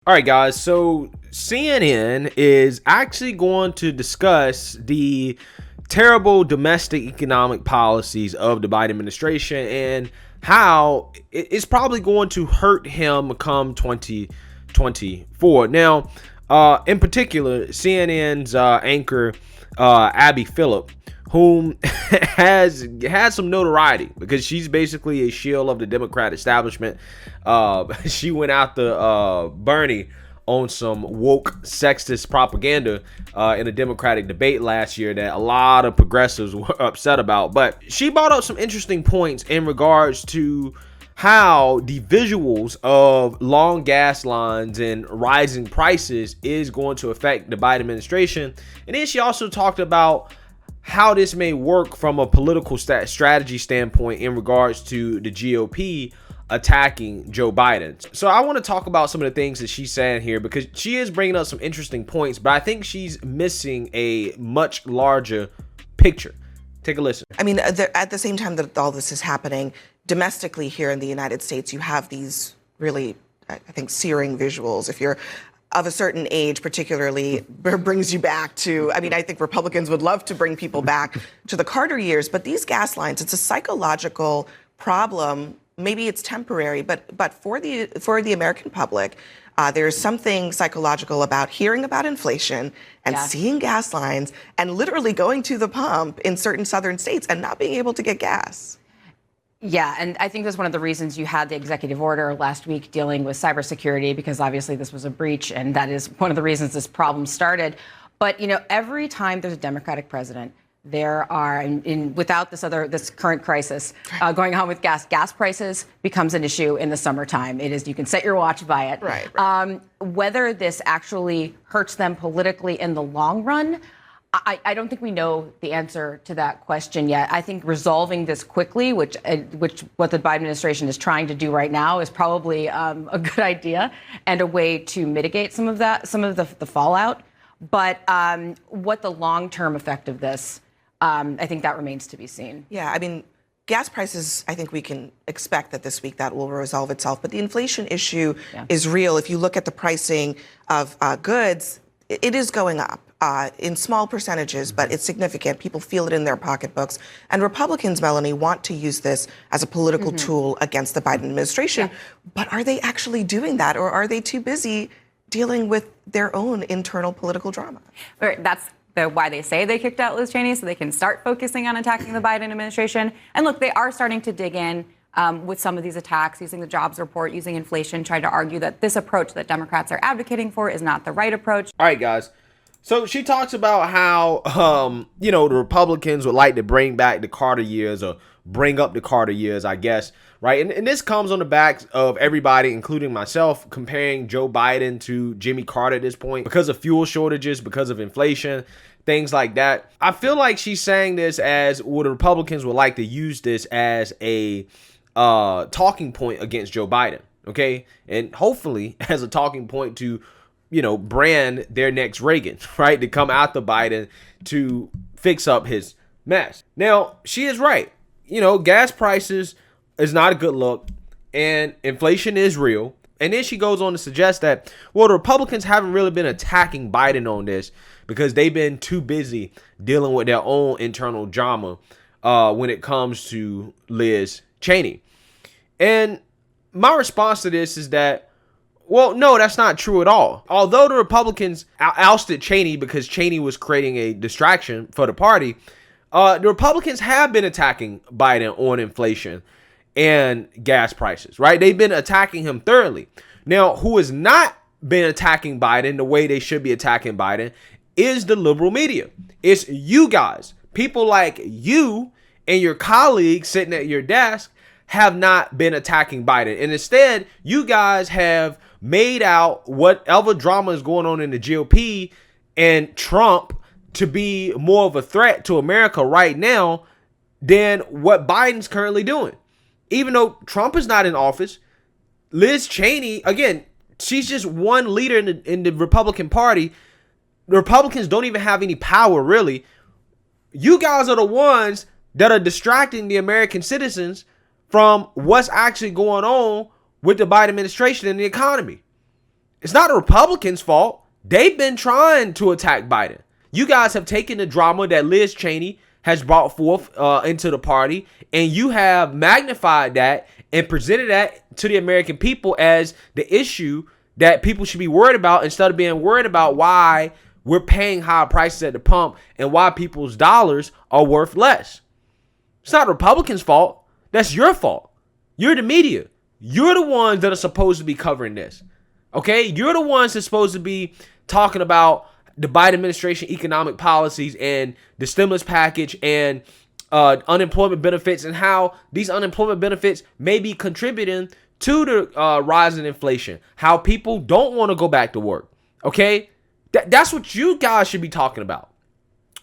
All right, guys. So CNN is actually going to discuss the terrible domestic economic policies of the Biden administration and how it's probably going to hurt him come 2024. Now, in particular, CNN's anchor, Abby Phillip, whom has had some notoriety because she's basically a shield of the Democrat establishment. She went after Bernie on some woke sexist propaganda in a Democratic debate last year that a lot of progressives were upset about. But she brought up some interesting points in regards to how the visuals of long gas lines and rising prices is going to affect the Biden administration. And then she also talked about how this may work from a political strategy standpoint in regards to the GOP attacking Joe Biden. So I want to talk about some of the things that she's saying here because she is bringing up some interesting points, but I think she's missing a much larger picture. Take a listen. I mean, at the same time that all this is happening, domestically here in the United States, you have these really, I think, searing visuals. If you're of a certain age, particularly, brings you back to, I mean, I think Republicans would love to bring people back to the Carter years, but these gas lines, it's a psychological problem. Maybe it's temporary, but for the American public, there's something psychological about hearing about inflation and seeing gas lines and literally going to the pump in certain southern states and not being able to get gas. Yeah, and I think that's one of the reasons you had the executive order last week dealing with cybersecurity, because obviously this was a breach, and that is one of the reasons this problem started. But, you know, every time there's a Democratic president, there are, without this current crisis going on with gas prices becomes an issue in the summertime. It is, you can set your watch by it. Right. Whether this actually hurts them politically in the long run, I don't think we know the answer to that question yet. I think resolving this quickly, which what the Biden administration is trying to do right now, is probably a good idea and a way to mitigate some of the fallout. But what the long-term effect of this, I think that remains to be seen. Yeah, I mean, gas prices, I think we can expect that this week that will resolve itself. But the inflation issue is real. If you look at the pricing of goods, it is going up. In small percentages, but it's significant. People feel it in their pocketbooks. And Republicans, Melanie, want to use this as a political tool against the Biden administration. Yeah. But are they actually doing that, or are they too busy dealing with their own internal political drama? That's why they say they kicked out Liz Cheney, so they can start focusing on attacking the Biden administration. And look, they are starting to dig in with some of these attacks, using the jobs report, using inflation, trying to argue that this approach that Democrats are advocating for is not the right approach. All right, guys. So she talks about how, the Republicans would like to bring back the Carter years, or bring up the Carter years, I guess, right? And this comes on the backs of everybody, including myself, comparing Joe Biden to Jimmy Carter at this point because of fuel shortages, because of inflation, things like that. I feel like she's saying this as, well, the Republicans would like to use this as a talking point against Joe Biden, okay? And hopefully as a talking point to brand their next Reagan, right? To come after Biden to fix up his mess. Now, she is right. Gas prices is not a good look, and inflation is real. And then she goes on to suggest that, well, the Republicans haven't really been attacking Biden on this because they've been too busy dealing with their own internal drama when it comes to Liz Cheney. And my response to this is that, well, no, that's not true at all. Although the Republicans ousted Cheney because Cheney was creating a distraction for the party, the Republicans have been attacking Biden on inflation and gas prices, right? They've been attacking him thoroughly. Now, who has not been attacking Biden the way they should be attacking Biden is the liberal media. It's you guys. People like you and your colleagues sitting at your desk have not been attacking Biden. And instead, you guys have made out whatever drama is going on in the GOP and Trump to be more of a threat to America right now than what Biden's currently doing. Even though Trump is not in office, Liz Cheney, again, she's just one leader in the Republican Party. The Republicans don't even have any power, really. You guys are the ones that are distracting the American citizens from what's actually going on with the Biden administration and the economy. It's not the Republicans' fault. They've been trying to attack Biden. You guys have taken the drama that Liz Cheney has brought forth into the party, and you have magnified that and presented that to the American people as the issue that people should be worried about, instead of being worried about why we're paying higher prices at the pump and why people's dollars are worth less. It's not the Republicans' fault. That's your fault. You're the media. You're the ones that are supposed to be covering this. Okay? You're the ones that's supposed to be talking about the Biden administration economic policies and the stimulus package and unemployment benefits, and how these unemployment benefits may be contributing to the rise in inflation, how people don't want to go back to work. Okay? That's what you guys should be talking about.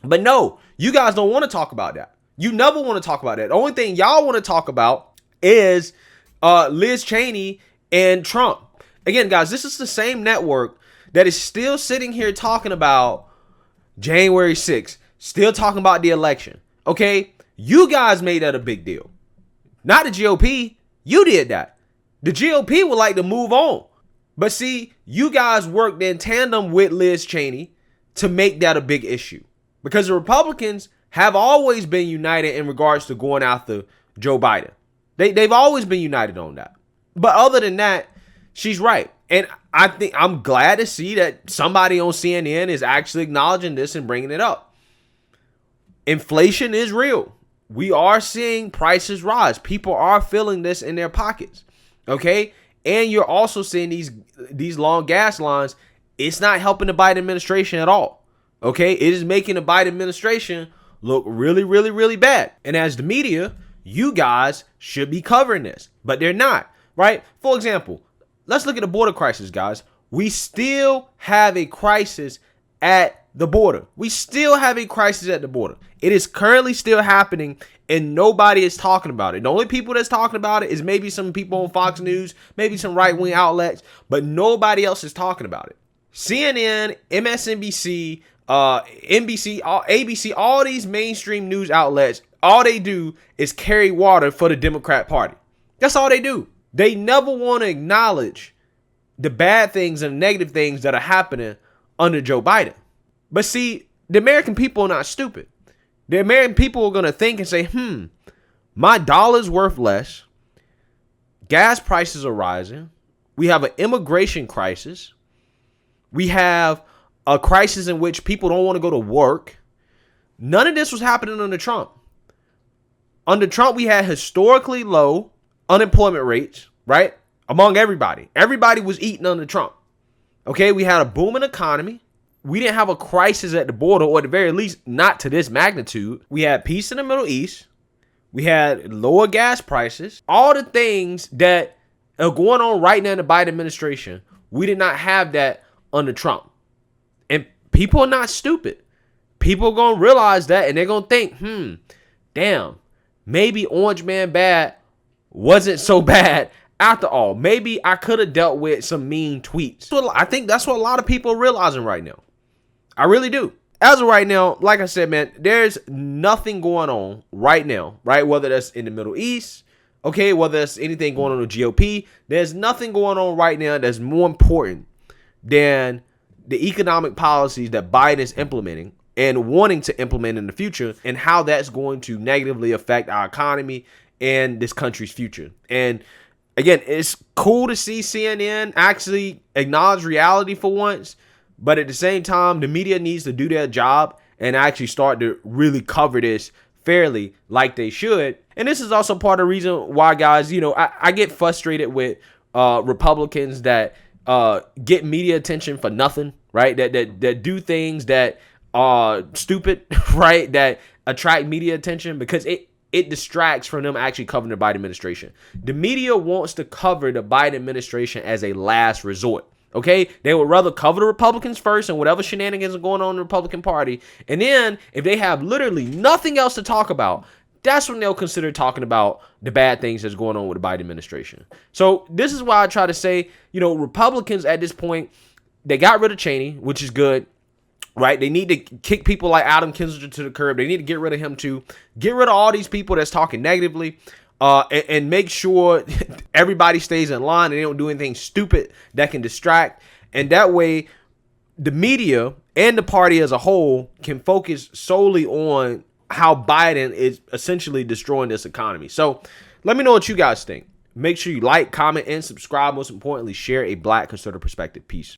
But no, you guys don't want to talk about that. You never want to talk about that. The only thing y'all want to talk about is Liz Cheney and Trump. Again, guys, this is the same network that is still sitting here talking about January 6th, still talking about the election. Okay? You guys made that a big deal. Not the GOP. You did that. The GOP would like to move on. But see, you guys worked in tandem with Liz Cheney to make that a big issue. Because the Republicans have always been united in regards to going after Joe Biden. They've always been united on that. But other than that, she's right. And I think I'm glad to see that somebody on CNN is actually acknowledging this and bringing it up. Inflation is real. We are seeing prices rise. People are feeling this in their pockets. Okay? And you're also seeing these long gas lines. It's not helping the Biden administration at all. Okay? It is making the Biden administration look really, really, really bad. And as the media, you guys should be covering this, but they're not, right? For example, let's look at the border crisis, guys. We still have a crisis at the border. We still have a crisis at the border. It is currently still happening, and nobody is talking about it. The only people that's talking about it is maybe some people on Fox News, maybe some right-wing outlets, but nobody else is talking about it. CNN, MSNBC, NBC, ABC, all these mainstream news outlets, all they do is carry water for the Democrat Party. That's all they do. They never want to acknowledge the bad things and negative things that are happening under Joe Biden. But see, the American people are not stupid. The American people are going to think and say, my dollar's worth less. Gas prices are rising. We have an immigration crisis. We have a crisis in which people don't want to go to work. None of this was happening under Trump. Under Trump, we had historically low unemployment rates, right? Among everybody. Everybody was eating under Trump. Okay, we had a booming economy. We didn't have a crisis at the border, or at the very least, not to this magnitude. We had peace in the Middle East. We had lower gas prices. All the things that are going on right now in the Biden administration, we did not have that under Trump. And people are not stupid. People are going to realize that, and they're going to think, damn, maybe Orange Man Bad wasn't so bad after all. Maybe I could have dealt with some mean tweets. So I think that's what a lot of people are realizing right now. I really do. As of right now, like I said, man, there's nothing going on right now, right? Whether that's in the Middle East, okay, whether that's anything going on with GOP, there's nothing going on right now that's more important than the economic policies that Biden is implementing and wanting to implement in the future, and how that's going to negatively affect our economy and this country's future. And again, it's cool to see CNN actually acknowledge reality for once, but at the same time, the media needs to do their job and actually start to really cover this fairly like they should. And this is also part of the reason why, guys, I get frustrated with Republicans that get media attention for nothing, right? That do things that are stupid, right? That attract media attention, because it distracts from them actually covering the Biden administration. The media wants to cover the Biden administration as a last resort. Okay, they would rather cover the Republicans first and whatever shenanigans are going on in the Republican Party. And then if they have literally nothing else to talk about, that's when they'll consider talking about the bad things that's going on with the Biden administration. So this is why I try to say, Republicans at this point, they got rid of Cheney, which is good, right? They need to kick people like Adam Kinzinger to the curb. They need to get rid of him too. Get rid of all these people that's talking negatively. And make sure everybody stays in line and they don't do anything stupid that can distract. And that way, the media and the party as a whole can focus solely on how Biden is essentially destroying this economy. So let me know what you guys think. Make sure you like, comment, and subscribe. Most importantly, share a Black conservative perspective. Peace.